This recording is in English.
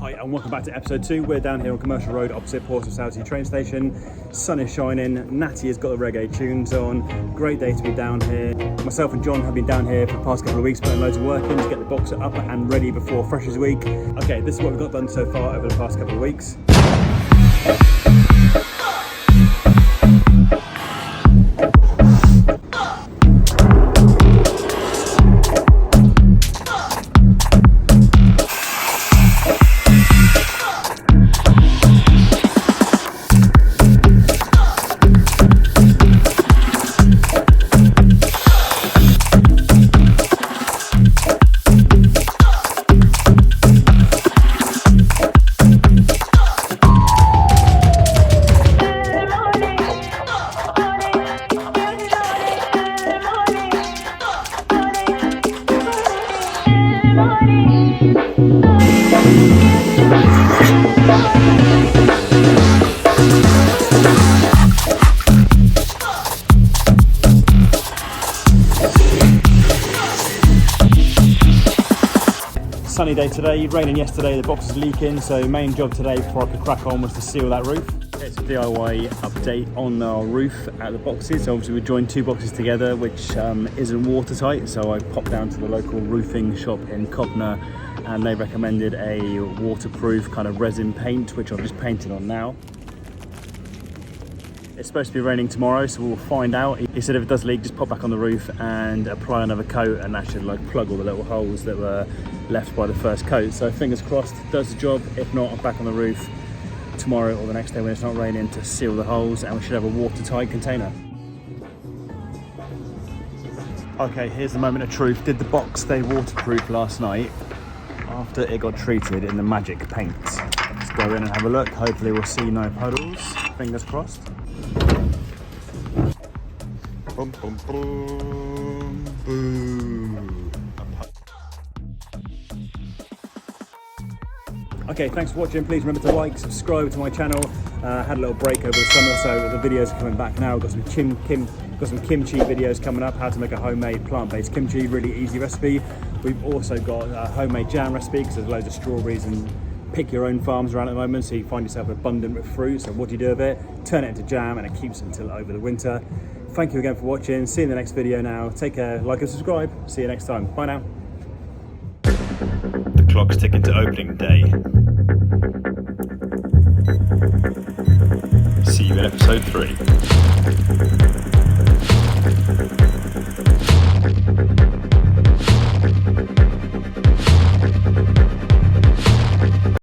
Hi and welcome back to episode 2. We're down here on Commercial Road opposite Portsmouth Southsea train station. Sun is shining, Natty has got the reggae tunes on. Great day to be down here. Myself and John have been down here for the past couple of weeks putting loads of work in to get the box up and ready before Freshers Week. Okay, this is what we've got done so far over the past couple of weeks. Sunny day today, raining yesterday, the box is leaking, so main job today before I could crack on was to seal that roof. It's a DIY update on our roof at the boxes. So obviously we joined two boxes together which isn't watertight, so I popped down to the local roofing shop in Cobner and they recommended a waterproof kind of resin paint which I've just painted on now. It's supposed to be raining tomorrow, so we'll find out. He said if it does leak, just pop back on the roof and apply another coat, and that should like plug all the little holes that were left by the first coat. So fingers crossed, does the job. If not, I'm back on the roof tomorrow or the next day when it's not raining to seal the holes, and we should have a watertight container. Okay, here's the moment of truth. Did the box stay waterproof last night after it got treated in the magic paint? Let's go in and have a look. Hopefully we'll see no puddles. Fingers crossed. Boom, boom, boom, boom. Okay, thanks for watching. Please remember to like, subscribe to my channel. Had a little break over the summer, so the videos are coming back now. Got some kimchi videos coming up. How to make a homemade plant-based kimchi, really easy recipe. We've also got a homemade jam recipe because there's loads of strawberries and pick your own farms around at the moment, so you find yourself abundant with fruit. So what do you do with it? Turn it into jam and it keeps it until over the winter. Thank you again for watching. See you in the next video now. Take care, like and subscribe. See you next time. Bye now. The clock's ticking to opening day. See you in episode 3.